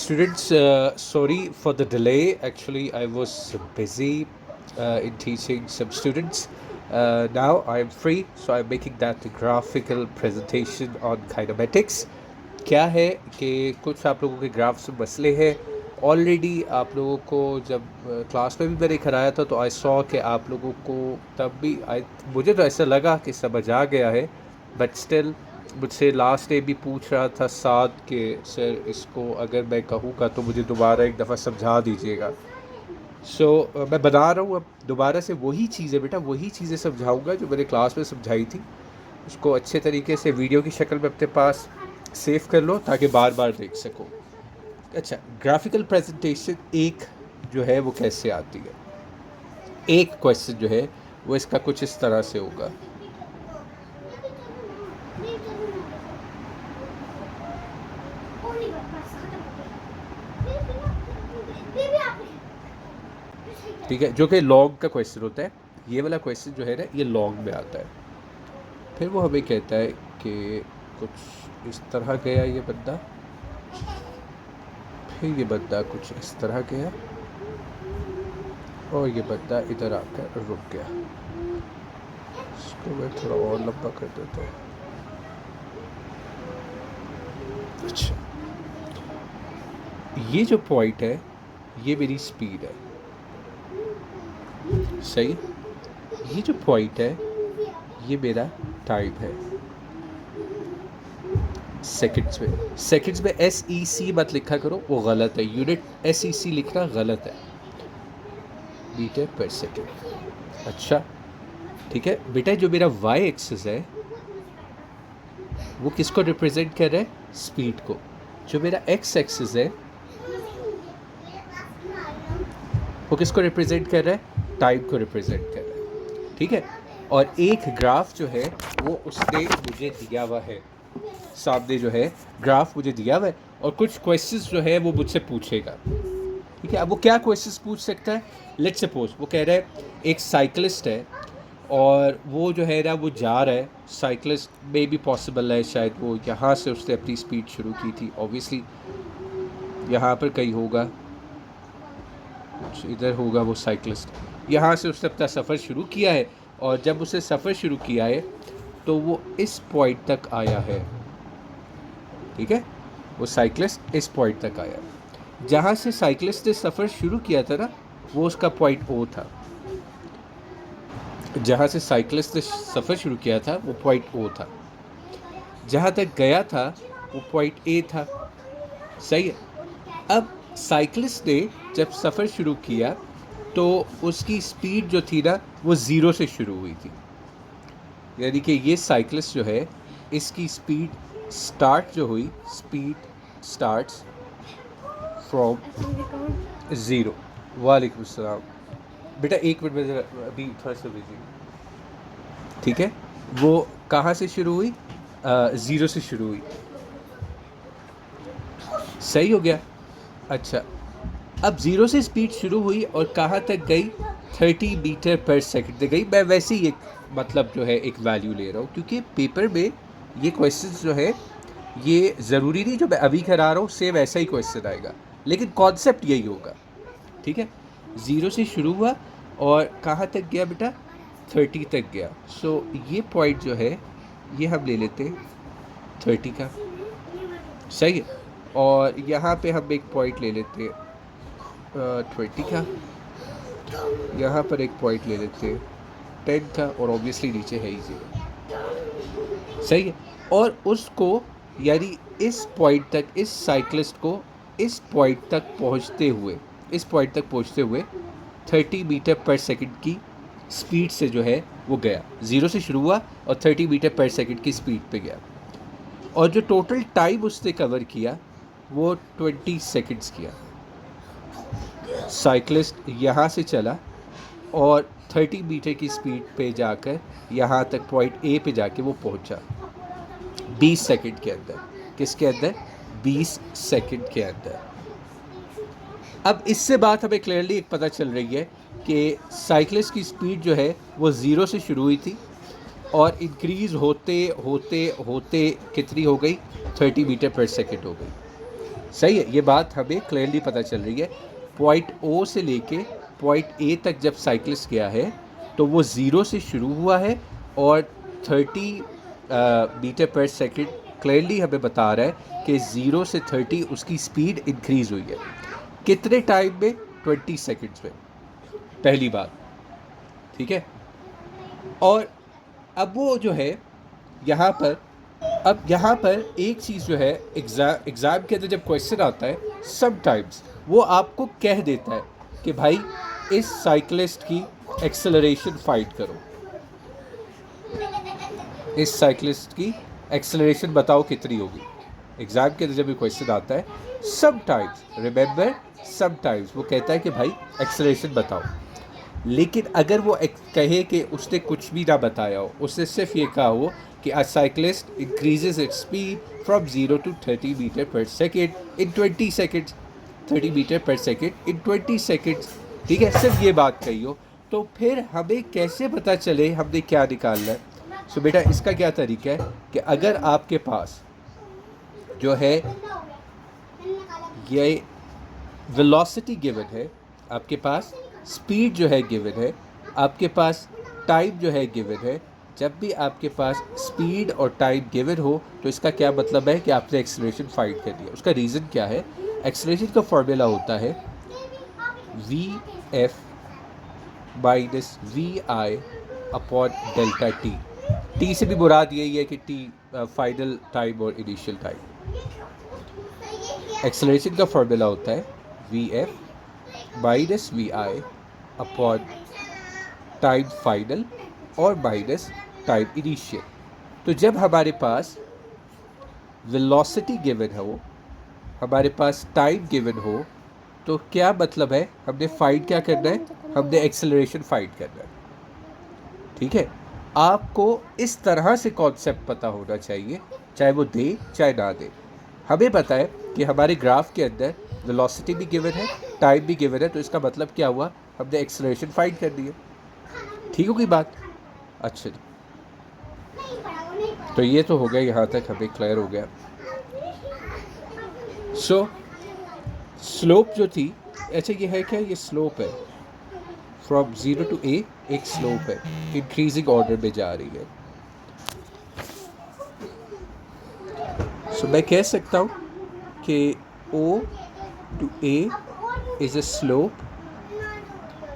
Students, sorry for the delay. Actually, I was busy in teaching some students. Now I am free, so I'm making that graphical presentation on kinematics. क्या है कि कुछ आप लोगों के graphs में मसले हैं. ऑलरेडी आप लोगों को जब क्लास में भी मैंने कराया था तो आई सॉ कि आप लोगों को तब भी मुझे तो ऐसा लगा कि समझ आ गया है, बट स्टिल मुझसे लास्ट डे भी पूछ रहा था साथ कि सर इसको अगर मैं कहूँगा तो मुझे दोबारा एक दफ़ा समझा दीजिएगा. मैं बता रहा हूँ अब दोबारा से वही चीज़ें बेटा, वही चीज़ें समझाऊँगा जो मैंने क्लास में समझाई थी. उसको अच्छे तरीके से वीडियो की शक्ल में अपने पास सेव कर लो ताकि बार बार देख सको. अच्छा, ग्राफिकल प्रेजेंटेशन एक जो है वो कैसे आती है. एक क्वेश्चन जो है वो इसका कुछ इस तरह से होगा. ठीक है, जो कि लॉन्ग का क्वेश्चन होता है. ये वाला क्वेश्चन जो है ना ये लॉन्ग में आता है. फिर वो हमें कहता है कि कुछ इस तरह गया ये बंदा, फिर ये बंदा कुछ इस तरह गया और ये बंदा इधर आकर रुक गया. इसको मैं थोड़ा और लंबा कर देता हूँ. अच्छा, ये जो पॉइंट है ये मेरी स्पीड है. सही. ये जो पॉइंट है ये मेरा टाइम है सेकंड्स में SEC मत लिखा करो, वो गलत है. यूनिट SEC लिखना गलत है, मीटर पर सेकंड. अच्छा ठीक है बेटा, जो मेरा y एक्सिस है वो किसको रिप्रेजेंट कर रहा है, स्पीड को. जो मेरा x एक्सिस है वो किसको रिप्रेजेंट कर रहा है, टाइम को रिप्रेजेंट कर रहा है. ठीक है, और एक ग्राफ जो है वो उसने मुझे दिया हुआ है सामने, जो है ग्राफ मुझे दिया हुआ है और कुछ क्वेश्चंस जो है वो मुझसे पूछेगा. ठीक है, अब वो क्या क्वेश्चंस पूछ सकता है. लेट्स सपोज वो कह रहा है एक साइकिलिस्ट है और वो जो है ना वो जा रहा है. साइकिलिस्ट में भी पॉसिबल है शायद वो यहाँ से उसने अपनी स्पीड शुरू की थी. ऑब्वियसली यहाँ पर कहीं होगा, कुछ इधर होगा. वो साइकिलिस्ट यहाँ से उसने अपना सफ़र शुरू किया है और जब उसे सफ़र शुरू किया है तो वो इस पॉइंट तक आया है. ठीक है, वो साइकिलिस्ट इस पॉइंट तक आया. जहाँ से साइकिलिस्ट ने सफ़र शुरू किया था ना वो उसका पॉइंट O था. जहाँ से साइकिलिस्ट ने सफ़र शुरू किया था वो पॉइंट O था. जहाँ तक गया था वो पॉइंट A था. सही है. अब साइकिलिस्ट ने जब सफ़र शुरू किया तो उसकी स्पीड जो थी ना वो 0 से शुरू हुई थी. यानी कि ये साइकिलिस्ट जो है इसकी स्पीड स्टार्ट जो हुई, स्पीड स्टार्ट्स फ्रॉम 0. वालेकुम अस्सलाम बेटा, एक मिनट में ज़रा अभी थोड़ा सा बिजी. ठीक है, वो कहाँ से शुरू हुई, 0 से शुरू हुई. सही हो गया. अच्छा, अब 0 से स्पीड शुरू हुई और कहाँ तक गई, 30 मीटर पर सेकंड तक गई. मैं वैसे ही एक मतलब जो है एक वैल्यू ले रहा हूँ क्योंकि पेपर में ये क्वेश्चंस जो है ये ज़रूरी नहीं जो मैं अभी करा रहा हूँ सेम ऐसा ही क्वेश्चन आएगा, लेकिन कॉन्सेप्ट यही होगा. ठीक है, 0 से शुरू हुआ और कहाँ तक गया बेटा, 30 तक गया. सो ये पॉइंट जो है ये हम ले लेते हैं 30 का. सही है, और यहाँ पे हम एक पॉइंट ले लेते हैं 20 का. यहाँ पर एक पॉइंट ले लेते हैं 10 का और ऑब्वियसली नीचे है ही 0. सही है, और उसको यानी इस पॉइंट तक, इस साइकिलिस्ट को इस पॉइंट तक पहुँचते हुए 30 मीटर पर सेकंड की स्पीड से जो है वो गया. 0 से शुरू हुआ और 30 मीटर पर सेकंड की स्पीड पे गया. और जो टोटल टाइम उसने कवर किया वो 20 सेकंड्स किया. साइकिलिस्ट यहाँ से चला और 30 मीटर की स्पीड पे जाकर यहाँ तक पॉइंट A पे जाके वो पहुँचा 20 सेकंड के अंदर. किसके अंदर, 20 सेकंड के अंदर. अब इससे बात हमें क्लियरली एक पता चल रही है कि साइकिलिस्ट की स्पीड जो है वो 0 से शुरू हुई थी और इंक्रीज़ होते होते होते कितनी हो गई, 30 मीटर पर सेकंड हो गई. सही है, ये बात हमें क्लियरली पता चल रही है। पॉइंट ओ से लेके पॉइंट ए तक जब साइकिलिस्ट गया है तो वो ज़ीरो से शुरू हुआ है और 30 मीटर पर सेकंड क्लियरली हमें बता रहा है कि ज़ीरो से 30 उसकी स्पीड इंक्रीज़ हुई है। कितने टाइम में? 20 सेकंड्स में, पहली बात। ठीक है, और अब वो जो है यहाँ पर, अब यहाँ पर एक चीज़ जो है, एग्ज़ाम के अंदर जब क्वेश्चन आता है समटाइम्स वो आपको कह देता है कि भाई इस साइकिलिस्ट की एक्सेलरेशन फाइंड करो, इस साइकिलिस्ट की एक्सेलरेशन बताओ कितनी होगी। एग्ज़ाम के अंदर जब ये क्वेश्चन आता है समटाइम्स, रिमेंबर समटाइम्स, वो कहता है कि भाई एक्सेलरेशन बताओ। लेकिन अगर वो कहे कि उसने कुछ भी ना बताया हो, उसने सिर्फ ये कहा हो कि a cyclist increases its speed from 0 to 30 metre per second in 20 seconds, 30 metre per second in 20 seconds, ठीक है, सिर्फ ये बात कही हो, तो फिर हमें कैसे पता चले हमने क्या निकालना है? सो बेटा इसका क्या तरीका है कि अगर आपके पास जो है ये वेलोसिटी गिवन है, आपके पास स्पीड जो है गिवन है, आपके पास टाइम जो है गिवन है, जब भी आपके पास स्पीड और टाइम गिवन हो तो इसका क्या मतलब है कि आपने एक्सेलरेशन फाइंड कर दिया। उसका रीज़न क्या है? एक्सेलरेशन का फॉर्मूला होता है v f minus v i upon delta t. T से भी मुराद यही है कि टी फाइनल टाइम और इनिशियल टाइम। एक्सेलरेशन का फॉर्मूला होता है v f minus v i upon time final और माइनस टाइम इनिशियल। तो जब हमारे पास वेलोसिटी गिवन हो, हमारे पास टाइम गिवन हो, तो क्या मतलब है? हमने फाइंड क्या करना है? हमने एक्सेलरेशन फाइंड करना है। ठीक है, आपको इस तरह से कॉन्सेप्ट पता होना चाहिए, चाहे वो दे चाहे ना दे। हमें पता है कि हमारे ग्राफ के अंदर वेलोसिटी भी गिवन है, टाइम भी गिवन है, तो इसका मतलब क्या हुआ? हमने एक्सेलरेशन फाइंड कर दी है। ठीक होगी बात? अच्छा जी, तो ये तो हो गया, यहाँ तक हमें क्लियर हो गया। सो स्लोप जो थी, अच्छा ये है क्या? ये स्लोप है फ्रॉम 0 to a, एक स्लोप है, इंक्रीजिंग ऑर्डर में जा रही है। सो मैं कह सकता हूँ कि O to A is a slope.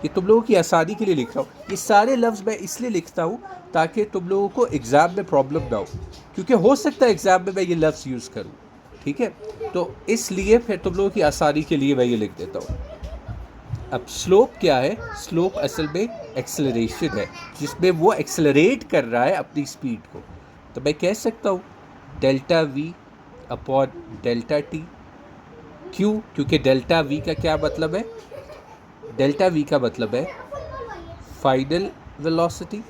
ये तुम लोगों की आसानी के लिए लिख रहा हूँ, ये सारे लफ्ज़ मैं इसलिए लिखता हूँ ताकि तुम लोगों को एग्ज़ाम में प्रॉब्लम ना हो, क्योंकि हो सकता है एग्ज़ाम में मैं ये लफ्ज़ यूज़ करूँ। ठीक है, तो इसलिए फिर तुम लोगों की आसानी के लिए मैं ये लिख देता हूँ। अब स्लोप क्या है? स्लोप असल में एक्सेलरेशन है, जिसमें वो एक्सेलरेट कर रहा है अपनी स्पीड को। तो मैं कह सकता हूँ delta we upon delta T. क्यों? क्योंकि डेल्टा वी का क्या मतलब है? डेल्टा वी का मतलब है final velocity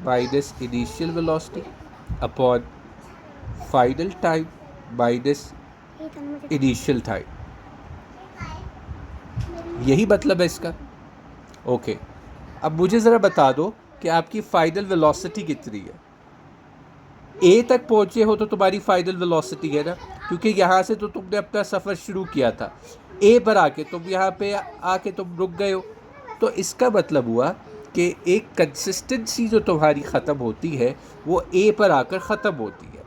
minus initial velocity upon final time minus initial time. यही मतलब है इसका। ओके, अब मुझे ज़रा बता दो कि आपकी फाइनल वेलोसिटी कितनी है? ए तक पहुँचे हो तो तुम्हारी फाइनल वेलोसिटी है ना, क्योंकि यहाँ से तो तुमने अपना सफ़र शुरू किया था, ए पर आके तुम यहाँ पे आके तुम रुक गए हो, तो इसका मतलब हुआ कि एक कंसिस्टेंसी जो तुम्हारी ख़त्म होती है वो ए पर आकर ख़त्म होती है।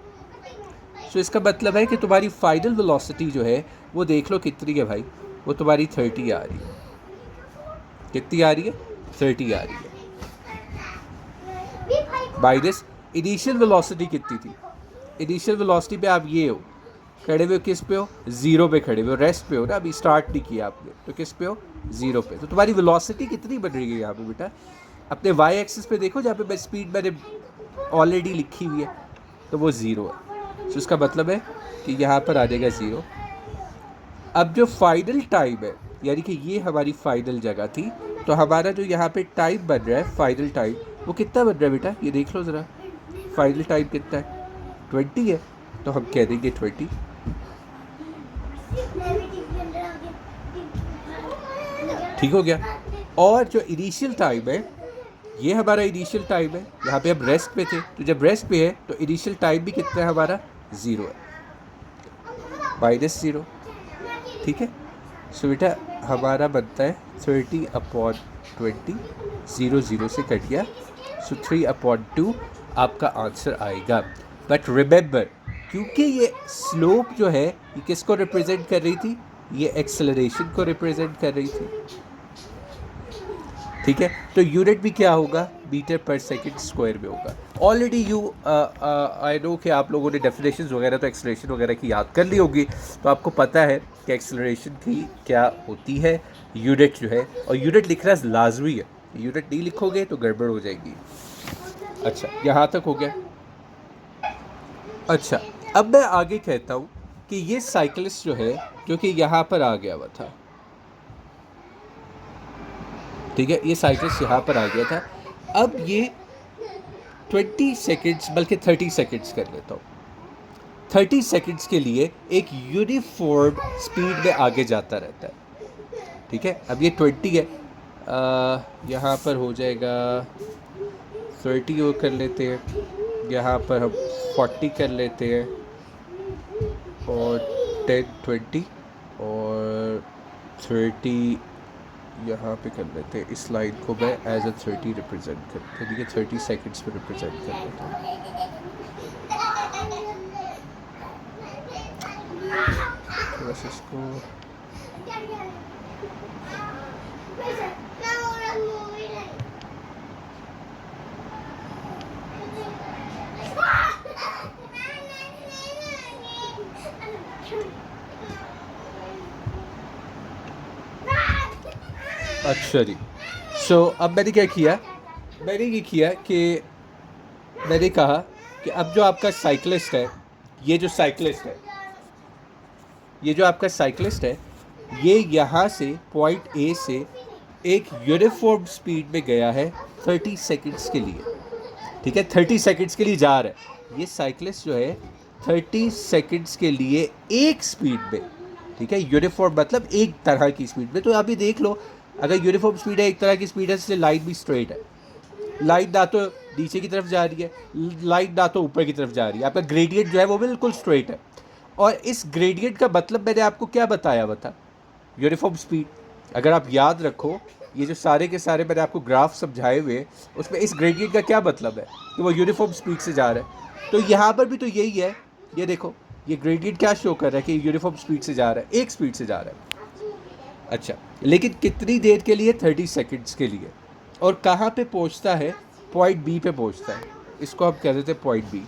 सो इसका मतलब है कि तुम्हारी फाइनल वेलोसिटी जो है वो देख लो कितनी है भाई, वो तुम्हारी 30 आ रही है। कितनी आ रही है? 30 आ रही है। माइनस इनिशियल वेलोसिटी कितनी थी? इनिशियल वेलोसिटी पे आप ये हो खड़े हुए, किस पे हो? ज़ीरो पे खड़े हुए हो, रेस्ट पे हो ना, अभी स्टार्ट नहीं किया आपने, तो किस पे हो? ज़ीरो पे। तो तुम्हारी वेलोसिटी कितनी बन रही है यहाँ पे बेटा? अपने वाई एक्सिस पे देखो, जहाँ पे स्पीड मैंने ऑलरेडी लिखी हुई है, तो वो ज़ीरो है। तो इसका मतलब है कि यहाँ पर आ जाएगा ज़ीरो। अब जो फाइनल टाइम है, यानी कि ये हमारी फाइनल जगह थी, तो हमारा जो यहाँ पे टाइम बन रहा है फाइनल टाइम, वो कितना बन रहा है बेटा? ये देख लो ज़रा, फाइनल टाइम कितना है? 20 है, तो हम कह देंगे 20। ठीक हो गया। और जो इनिशियल टाइम है, ये हमारा इनिशियल टाइम है, यहाँ पे हम रेस्ट पे थे, तो जब रेस्ट पे है तो इनिशियल टाइम भी कितना है हमारा? ज़ीरो है, माइनस ज़ीरो। ठीक है। सो बेटा हमारा बनता है 30/20, 0 से कट गया, सो 3/2 आपका आंसर आएगा। बट रिमेंबर, क्योंकि ये स्लोप जो है ये किसको रिप्रेजेंट कर रही थी, ये एक्सेलरेशन को रिप्रेजेंट कर रही थी, ठीक है। तो यूनिट भी क्या होगा, मीटर पर सेकंड स्क्वायर में होगा। ऑलरेडी आई नो कि आप लोगों ने डेफिनेशंस वगैरह तो एक्सेलरेशन वगैरह की याद कर ली होगी, तो आपको पता है कि एक्सेलरेशन की क्या होती है, यूनिट जो है, और यूनिट लिखना लाजमी है, यूनिट नहीं लिखोगे तो गड़बड़ हो जाएगी। अच्छा, यहाँ तक हो गया। अच्छा, अब मैं आगे कहता हूँ कि ये साइकिलिस्ट जो है, जो कि यहाँ पर आ गया हुआ था, ठीक है, ये साइकिलिस्ट यहाँ पर आ गया था। अब ये 20 सेकेंड्स बल्कि 30 सेकेंड्स कर लेता हूँ। 30 सेकेंड्स के लिए एक यूनिफॉर्म स्पीड में आगे जाता रहता है, ठीक है। अब ये 20 है, यहाँ पर हो जाएगा 30 वो कर लेते हैं, यहाँ पर हम 40 कर लेते हैं, और 10, 20 और 30 यहाँ पे कर लेते हैं। इस लाइन को मैं एज अ 30 रिप्रेजेंट करते हैं, ठीक है, 30 सेकेंड्स में रिप्रेजेंट कर लेता हूँ। तो बस इसको अच्छा जी। सो अब मैंने क्या किया, मैंने ये किया कि मैंने कहा कि अब जो आपका साइकिलिस्ट है, ये जो साइकिलिस्ट है, ये जो आपका साइकिलिस्ट है, ये यहाँ से पॉइंट ए से एक यूनिफॉर्म स्पीड में गया है 30 सेकंड्स के लिए, ठीक है, 30 सेकंड्स के लिए जा रहा है। ये साइकिलिस्ट जो है 30 सेकंड्स के लिए एक स्पीड में, ठीक है, यूनिफॉर्म मतलब एक तरह की स्पीड में। तो अभी देख लो, अगर यूनिफॉर्म स्पीड है, एक तरह की स्पीड है, इसलिए लाइन भी स्ट्रेट है, लाइन ना तो नीचे की तरफ जा रही है, लाइन ना तो ऊपर की तरफ जा रही है, आपका ग्रेडियंट जो है वो बिल्कुल स्ट्रेट है। और इस ग्रेडियंट का मतलब मैंने आपको क्या बताया हुआ था, यूनिफॉर्म स्पीड। अगर आप याद रखो, ये जो सारे के सारे मैंने आपको ग्राफ समझाए हुए, उसमें इस ग्रेडियंट का क्या मतलब है कि वो यूनिफॉर्म स्पीड से जा रहा है। तो यहाँ पर भी तो यही है, ये देखो, ये ग्रेडियंट क्या शो कर रहा है कि यूनिफॉर्म स्पीड से जा रहा है, एक स्पीड से जा रहा है। अच्छा, लेकिन कितनी देर के लिए, 30 सेकंड्स के लिए। और कहाँ पे पहुँचता है, पॉइंट बी पे पहुँचता है, इसको हम कह देते हैं पॉइंट बी।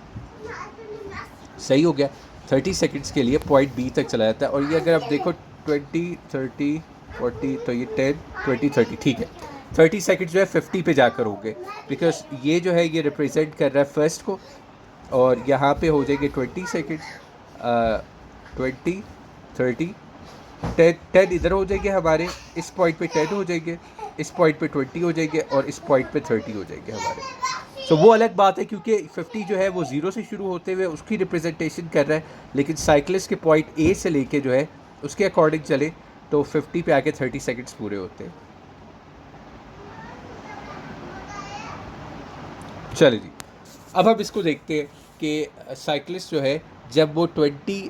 सही हो गया, 30 सेकंड्स के लिए पॉइंट बी तक चला जाता है। और ये अगर आप देखो 20, 30, 40, तो ये 10, 20, 30, ठीक है, 30 सेकंड्स जो है 50 पे जाकर होंगे, बिकॉज ये जो है ये रिप्रेजेंट कर रहा है फर्स्ट को, और यहाँ पे हो जाएंगे 20 सेकंड्स, 20, 30, 10 इधर हो जाएंगे हमारे, इस पॉइंट पे 10 हो जाएंगे, इस पॉइंट पे 20 हो जाएंगे, और इस पॉइंट पे 30 हो जाएंगे हमारे। तो वो अलग बात है, क्योंकि 50 जो है वो 0 से शुरू होते हुए उसकी रिप्रेजेंटेशन कर रहा है, लेकिन साइकिलिस्ट के पॉइंट ए से लेके जो है उसके अकॉर्डिंग चले तो 50 पे आके 30 सेकंड्स पूरे होते हैं। चलिए जी, अब हम इसको देखते हैं कि साइकिलिस्ट जो है जब वो 30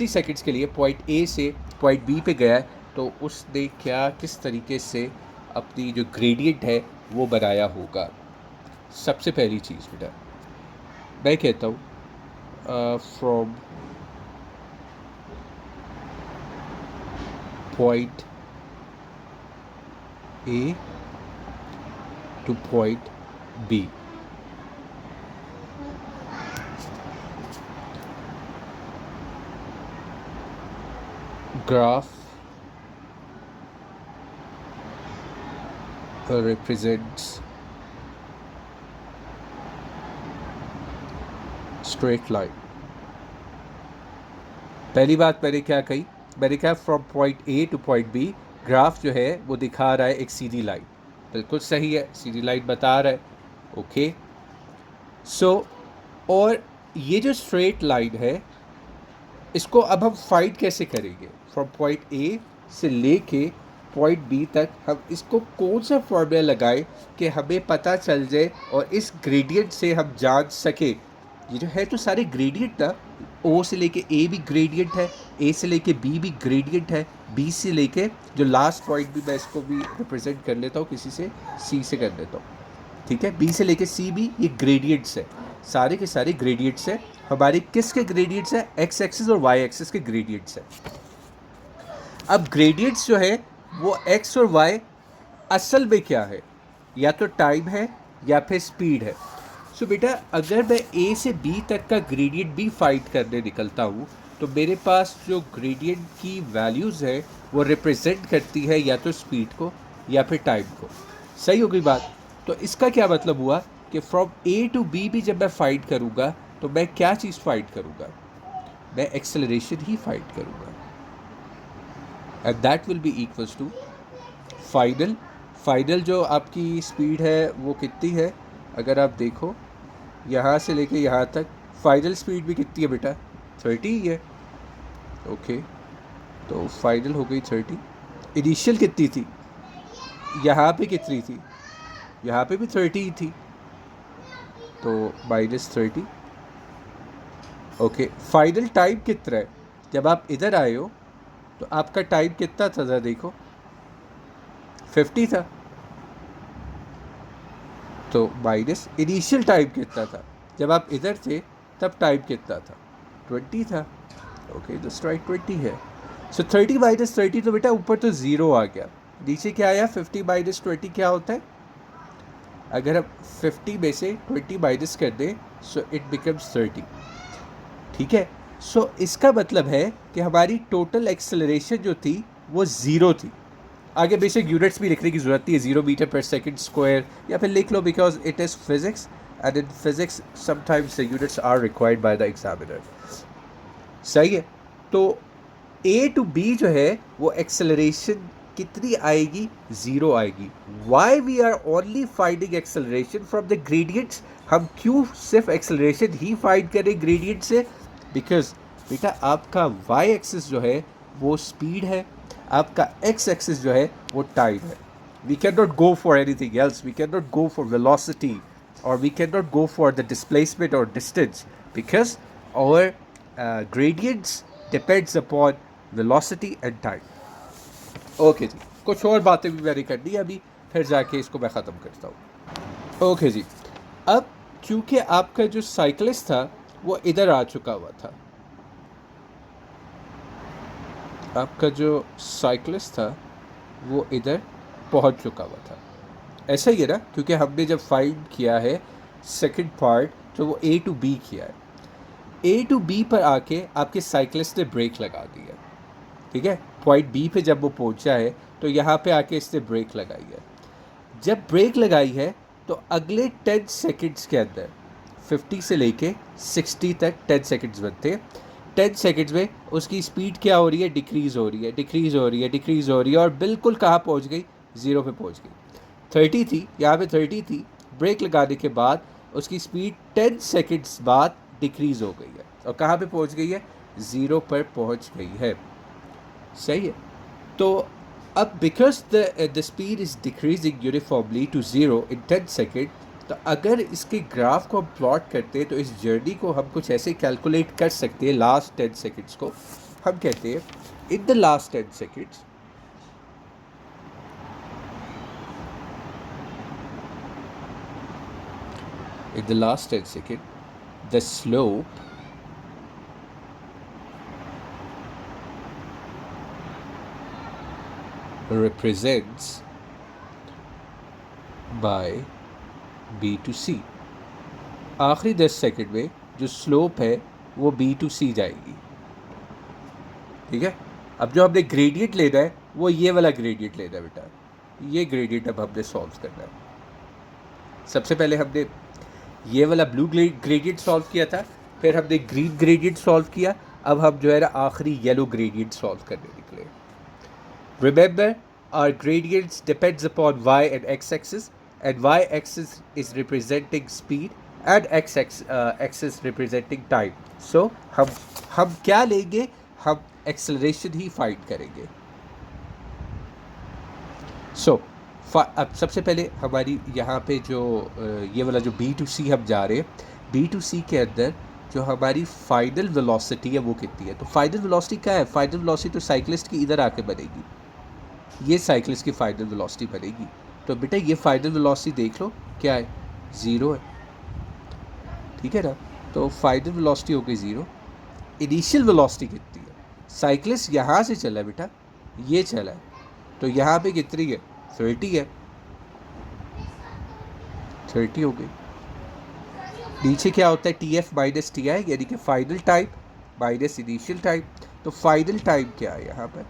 सेकंड्स के लिए पॉइंट ए से पॉइंट बी पे गया है, तो उसने क्या, किस तरीके से अपनी जो ग्रेडियंट है वो बनाया होगा। सबसे पहली चीज़ बेटा मैं कहता हूँ, from point A to point B, graph represents straight line। पहली बात मैंने क्या कही, मैंने कहा from point A to point B graph जो है वो दिखा रहा है एक सीधी लाइन, बिल्कुल सही है, सीधी लाइन बता रहा है, ओके। सो और ये जो स्ट्रेट लाइन है इसको अब हम फाइंड कैसे करेंगे, फ्रॉम पॉइंट ए से लेके पॉइंट बी तक हम इसको कौन सा फॉर्मूला लगाएं कि हमें पता चल जाए और इस ग्रेडियंट से हम जान सके। ये जो है तो सारे ग्रेडियंट ना, ओ से लेके ए भी ग्रेडियंट है, ए से लेके बी भी ग्रेडियंट है, बी से लेके जो लास्ट पॉइंट भी मैं इसको भी रिप्रेजेंट कर लेता हूँ किसी से, सी से कर लेता हूँ, ठीक है। बी से लेके सी भी ये ग्रेडियंट्स है, सारे के सारे ग्रेडियंट्स है हमारे। किसके ग्रेडियंट्स है? एक्स एक्सिस और वाई एक्सिस के ग्रेडियंट्स है। अब ग्रेडियंट्स जो है वो एक्स और वाई असल में क्या है? या तो टाइम है या फिर स्पीड है। सो बेटा अगर मैं ए से बी तक का ग्रेडियंट भी फाइंड करने निकलता हूँ तो मेरे पास जो ग्रेडियंट की वैल्यूज़ है वो रिप्रेजेंट करती है या तो स्पीड को या फिर टाइम को। सही हो गई बात? तो इसका क्या मतलब हुआ कि फ्रॉम ए टू बी भी जब मैं फाइंड करूँगा तो मैं क्या चीज़ फाइंड करूँगा? मैं एक्सेलरेशन ही फाइंड करूँगा, and that will be equals to final. Final जो आपकी स्पीड है वो कितनी है? अगर आप देखो यहाँ से लेके यहाँ तक फाइनल स्पीड भी कितनी है बेटा? 30 ही है। ओके, तो फाइनल हो गई 30। इनिशियल कितनी थी? यहाँ पे कितनी थी? यहाँ पे भी 30 ही थी, तो -30। ओके, फाइनल टाइम कितना है? जब आप इधर आए हो तो आपका टाइम कितना था? ज़रा देखो, 50 था, तो माइनस इनिशियल टाइम कितना था? जब आप इधर थे तब टाइम कितना था? 20 था। ओके, तो स्ट्राइक 20 है। सो 30 माइनस 30, तो बेटा ऊपर तो ज़ीरो आ गया, नीचे क्या आया? 50 माइनस 20 क्या होता है? अगर हम 50 में से 20 माइनस कर दें सो इट बिकम्स 30, ठीक है। सो इसका मतलब है कि हमारी टोटल एक्सेलरेशन जो थी वो ज़ीरो थी। आगे बेशक यूनिट्स भी लिखने की ज़रूरत नहीं है, 0 मीटर पर सेकंड स्क्वायर या फिर लिख लो, because it is physics and in physics sometimes the units are required by the examiner. सही है। तो ए टू बी जो है वो एक्सेलरेशन कितनी आएगी? ज़ीरो आएगी। Why we are only finding acceleration from the gradients? हम क्यों सिर्फ एक्सेलरेशन ही फाइंड करें ग्रेडियंट से? बिकॉज बेटा आपका वाई एक्सिस जो है वो स्पीड है, आपका एक्स एक्सिस जो है वो टाइम है। We can not go for anything else, we can not go for velocity और we can not go for the displacement और distance, because our gradients depends upon velocity and time. Okay जी, कुछ और बातें भी मैंने करनी है अभी, फिर जाके इसको मैं ख़त्म करता हूँ। ओके जी, अब चूँकि आपका जो साइकिलिस्ट था वो इधर आ चुका हुआ था, आपका जो साइकिलिस्ट था वो इधर पहुँच चुका हुआ था, ऐसा ही है ना? क्योंकि हमने जब फाइंड किया है सेकंड पार्ट तो वो ए टू बी किया है। ए टू बी पर आके आपके साइकिलिस्ट ने ब्रेक लगा दिया, ठीक है। पॉइंट बी पे जब वो पहुंचा है तो यहाँ पे आके इसने ब्रेक लगाई है। जब ब्रेक लगाई है तो अगले 10 सेकंड्स के अंदर 50 से लेके 60 तक 10 सेकंड्स बनते हैं। 10 सेकंड्स में उसकी स्पीड क्या हो रही है? डिक्रीज़ हो रही है, डिक्रीज़ हो रही है, डिक्रीज़ हो रही है, और बिल्कुल कहाँ पहुँच गई? ज़ीरो पे पहुँच गई। 30 थी, यहाँ पे 30 थी, ब्रेक लगाने के बाद उसकी स्पीड 10 सेकंड्स बाद डिक्रीज़ हो गई है और कहाँ पे पहुँच गई है? ज़ीरो पर पहुँच गई है। सही है। तो अब because the speed is decreasing uniformly to zero in 10 second, तो अगर इसके ग्राफ को हम प्लॉट करते हैं तो इस जर्नी को हम कुछ ऐसे कैलकुलेट कर सकते हैं। लास्ट 10 सेकेंड्स को हम कहते हैं in the last 10 seconds in the last 10 seconds, the slope represents by B to C। आखिरी 10 सेकंड में जो स्लोप है वो B to C जाएगी, ठीक है। अब जो हमने ग्रेडियंट लेना है वो ये वाला ग्रेडियंट लेना है बेटा, ये ग्रेडियंट अब हमने सॉल्व करना है। सबसे पहले हमने ये वाला ब्लू ग्रेडियंट सॉल्व किया था, फिर हमने ग्रीन ग्रेडियंट सॉल्व किया, अब हम जो है ना आखिरी येलो ग्रेडियंट सॉल्व करने निकले। Remember our gradients depends upon y and x axis, and y axis is representing speed and x axis representing time। so हम क्या लेंगे? हम एक्सेलरेशन ही फाइंड करेंगे। अब सबसे पहले हमारी यहाँ पे जो ये वाला जो B to C हम जा रहे हैं, B to C के अंदर जो हमारी फाइनल वेलोसिटी है वो कितनी है। तो फाइनल वेलोसिटी क्या है, फाइनल वेलोसिटी तो साइकिलिस्ट की इधर आके बनेगी, ये साइकिलिस्ट की फाइनल वेलोसिटी बनेगी। तो बेटा ये फाइनल वेलोसिटी देख लो क्या है, ज़ीरो है, ठीक है ना। तो फाइनल वेलोसिटी हो गई ज़ीरो। इनिशियल वेलोसिटी कितनी है, साइकिलिस्ट यहाँ से चला है बेटा, ये चला है, तो यहाँ पे कितनी है, 30 है, 30 हो गई। नीचे क्या होता है, T F minus T I, यानी कि final time minus initial time. तो फाइनल टाइम क्या है यहाँ पर,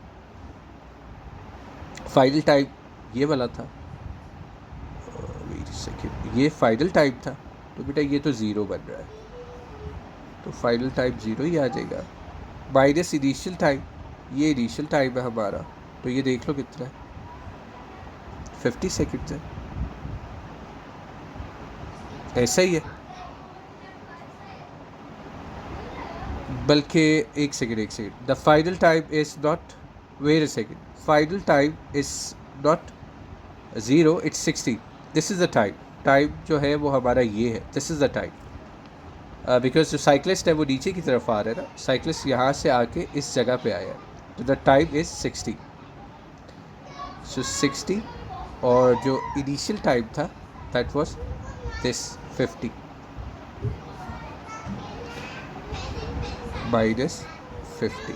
फाइनल टाइम ये वाला था, वेट सेकेंड, ये फाइनल टाइम था, तो बेटा ये तो ज़ीरो बन रहा है, तो फाइनल टाइम ज़ीरो ही आ जाएगा, माइनस इनिशियल टाइम, ये इनिशियल टाइम है हमारा, तो ये देख लो कितना है, 50 सेकेंड्स है, ऐसा ही है। बल्कि एक second, the final time is not, wait a second, final time is not zero, it's 60, this is the time, time जो है वो हमारा ये है, this is the time, because जो साइकिलिस्ट है वो नीचे की तरफ आ रहा है ना, साइकिलिस्ट यहाँ से आके इस जगह पे आया है, तो द टाइम इज़ 60, सो 60, और जो इनिशियल टाइम था that was this 50 minus 50,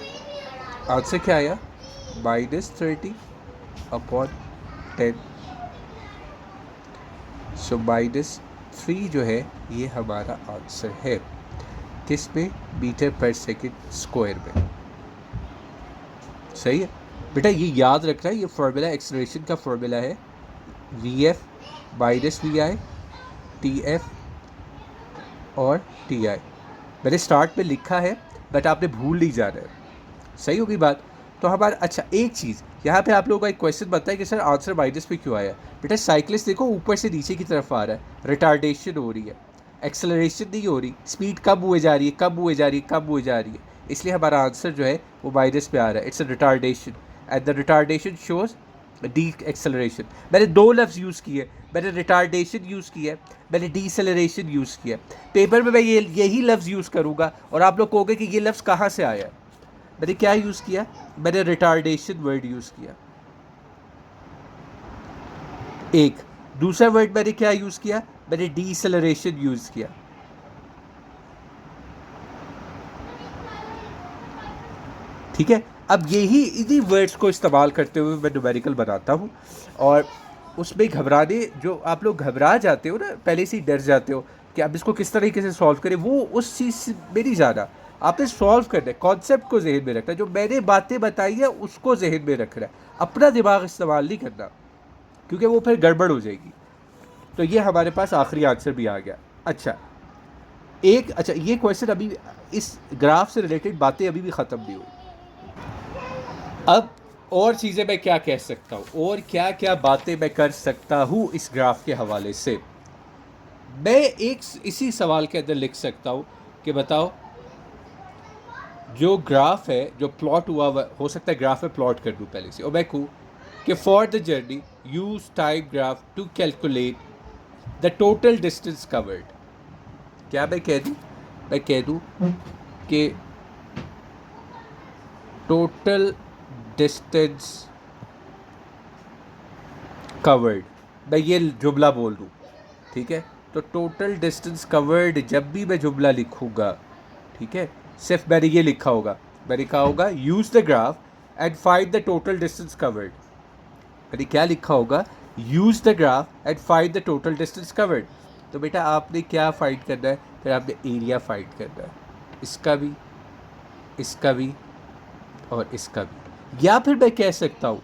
answer क्या आया, -30 अपॉन 10, सो -3 जो है ये हमारा आंसर है, किस में, मीटर पर सेकेंड स्क्वायर में। सही है बेटा, ये याद रखना है, ये फार्मूला एक्सेलरेशन का फार्मूला है, v f minus v i, t f और टी आई, मैंने स्टार्ट में लिखा है बट आपने भूल नहीं जाना है, सही होगी बात। तो हमारा अच्छा एक चीज़ यहाँ पे आप लोगों का एक क्वेश्चन बनता है कि सर आंसर माइनस पे क्यों आया, बेटा साइकिलिस्ट देखो ऊपर से नीचे की तरफ आ रहा है, रिटार्डेशन हो रही है, एक्सेलरेशन नहीं हो रही, स्पीड कम हुए जा रही है, कम हुए जा रही है, कम हुए जा रही है, इसलिए हमारा आंसर जो है वो माइनस पे आ रहा है, it's a retardation, and the retardation shows D acceleration. मैंने दो लफ्ज़ यूज़ किए, मैंने रिटार्डेशन यूज़ किया है, मैंने डीसेलरेशन यूज़ किया। पेपर में मैं यही लफ्ज़ यूज़ करूँगा और आप लोग कहोगे कि ये लफ्ज़ कहाँ से आया है। मैंने क्या यूज़ किया, मैंने रिटार्डेशन वर्ड यूज़ किया, एक दूसरा वर्ड मैंने क्या यूज़ किया, मैंने डीसेलरेशन यूज़ किया। ठीक है, अब यही इन्हीं वर्ड्स को इस्तेमाल करते हुए मैं न्यूमेरिकल बनाता हूँ, और उसमें घबराने, जो आप लोग घबरा जाते हो ना, पहले से ही डर जाते हो कि अब इसको किस तरीके से सॉल्व करें, वो उस चीज़ से में नहीं जाना, आपने सॉल्व करना है, कॉन्सेप्ट को जहन में रखना है, जो मैंने बातें बताई है उसको जहन में रखना है, अपना दिमाग इस्तेमाल नहीं करना, क्योंकि वो फिर गड़बड़ हो जाएगी। तो ये हमारे पास आखिरी आंसर भी आ गया। अच्छा ये क्वेश्चन अभी, इस ग्राफ से रिलेटेड बातें अभी भी ख़त्म नहीं हुई। अब और चीज़ें मैं क्या कह सकता हूँ, और क्या क्या बातें मैं कर सकता हूँ इस ग्राफ के हवाले से। मैं एक इसी सवाल के अंदर लिख सकता हूँ कि बताओ जो ग्राफ है, जो प्लॉट हुआ हो सकता है ग्राफ में प्लॉट कर दूँ पहले से, और मैं कहूँ कि for the journey use type graph to calculate the total distance covered. क्या मैं कह दूँ, मैं कह दूँ कि टोटल डिस्टेंस कवर्ड, मैं ये जुमला बोल दूँ, ठीक है। तो टोटल डिस्टेंस कवर्ड जब भी मैं जुमला लिखूँगा, ठीक है, सिर्फ मैंने ये लिखा होगा, मैंने कहा होगा use the graph and find the total distance covered. मैंने क्या लिखा होगा, use the graph and find the total distance covered. तो बेटा आपने क्या फाइंड करना है, फिर आपने एरिया फाइंड करना है, इसका भी, इसका भी और इसका भी। या फिर मैं कह सकता हूँ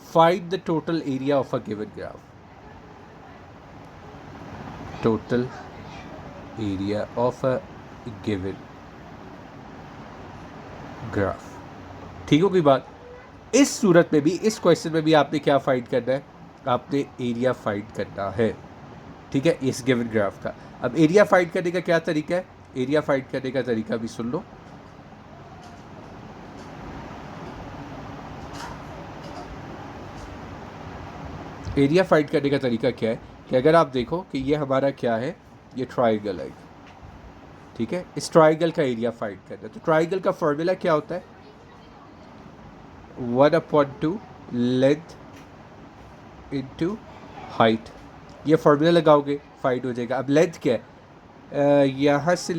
find the total area of a given graph, total area of a given graph. ठीक होगी बात। इस सूरत में भी, इस क्वेश्चन में भी आपने क्या फाइंड करना है, आपने एरिया फाइंड करना है, ठीक है, इस गिवन ग्राफ का। अब एरिया फाइंड करने का क्या तरीका है, एरिया फाइंड करने का तरीका भी सुन लो। एरिया फाइंड करने का तरीका क्या है कि अगर आप देखो कि ये हमारा क्या है, ये ट्राइंगल है, ठीक है, इस ट्राइंगल का एरिया फाइंड करना है। तो ट्राइंगल का फॉर्मूला क्या होता है, 1/2 लेंथ इंटू हाइट। ये फार्मूला लगाओगे फाइंड हो जाएगा। अब लेंथ क्या है, यहाँ से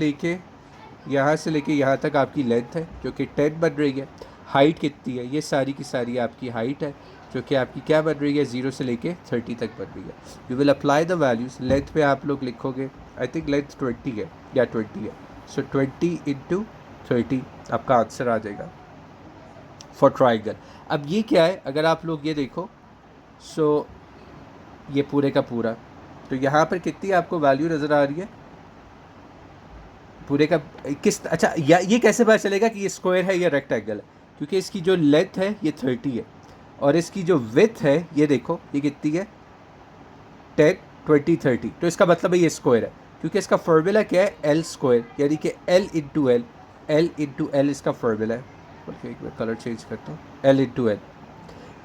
लेके यहाँ तक आपकी लेंथ है जो कि 10 बन रही है। हाइट कितनी है, ये सारी की सारी आपकी हाइट है जो कि आपकी क्या बन रही है, 0 से लेके 30 तक बन रही है। You will apply the values. Length पे आप लोग लिखोगे, आई थिंक लेंथ 20 है या 20 है, सो 20 इंटू 30 आपका आंसर आ जाएगा फॉर ट्राइंगल। अब ये क्या है, अगर आप लोग ये देखो, सो ये पूरे का पूरा, तो यहाँ पर कितनी आपको वैल्यू नज़र आ रही है पूरे का, किस, अच्छा या ये कैसे पता चलेगा कि ये स्क्वायर है या रेक्टेंगल है, क्योंकि इसकी जो लेंथ है ये 30 है और इसकी जो विड्थ है ये देखो ये कितनी है, 10 20 30, तो इसका मतलब है ये स्क्वायर है, क्योंकि इसका फार्मूला क्या है, एल स्क्वायर, यानी कि एल इंटू एल इसका फार्मूला है। बल्कि एक बार कलर चेंज करता हूँ, एल इंटू एल,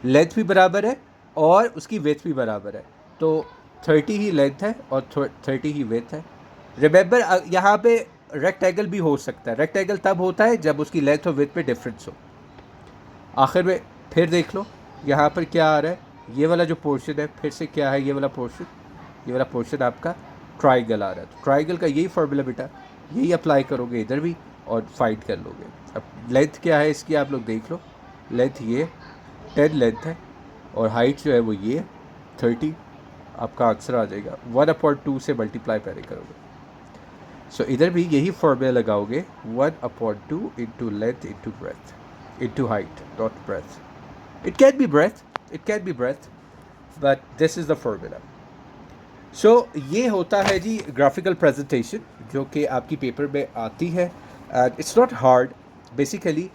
लेंथ भी बराबर है और उसकी विड्थ भी बराबर है, तो 30 ही लेंथ है और 30 ही विड्थ है। रिमेंबर यहाँ पे रेक्टेंगल भी हो सकता है, रेक्टेंगल तब होता है जब उसकी लेंथ और विड्थ में डिफरेंस हो। आखिर में फिर देख लो यहाँ पर क्या आ रहा है, ये वाला जो पोर्शन है फिर से क्या है, ये वाला पोर्शन आपका ट्राइंगल आ रहा है। तो ट्राइंगल का यही फार्मूला बेटा, यही अप्लाई करोगे इधर भी और फाइंड कर लोगे। अब लेंथ क्या है इसकी आप लोग देख लो, लेंथ ये 10 लेंथ है और हाइट जो है वो ये 30, आपका आंसर आ जाएगा। 1/2 से मल्टीप्लाई पहले करोगे, सो इधर भी यही फार्मूला लगाओगे, 1/2 into length into breadth into height not breadth, it can be breadth but this is the formula. So ये होता है जी ग्राफिकल प्रेजेंटेशन जो कि आपकी पेपर में आती है, and it's not hard. Basically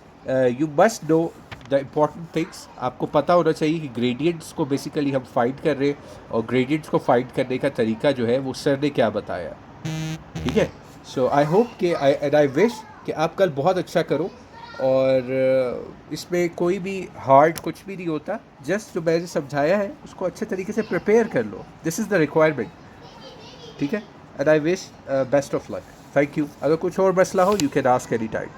you must know the important things. आपको पता होना चाहिए कि ग्रेडियंट्स को बेसिकली हम फाइंड कर रहे हैं और ग्रेडियंट्स को फाइंड करने का तरीका जो है वो सर ने क्या बताया, ठीक है। सो आई होप कि आई विश कि आप कल बहुत अच्छा करो, और इसमें कोई भी हार्ड कुछ भी नहीं होता, जस्ट जो मैंने समझाया है उसको अच्छे तरीके से प्रिपेयर कर लो, दिस इज़ द रिक्वायरमेंट, ठीक है। And I wish best of luck, thank you. अगर कुछ और मसला हो you can ask any time.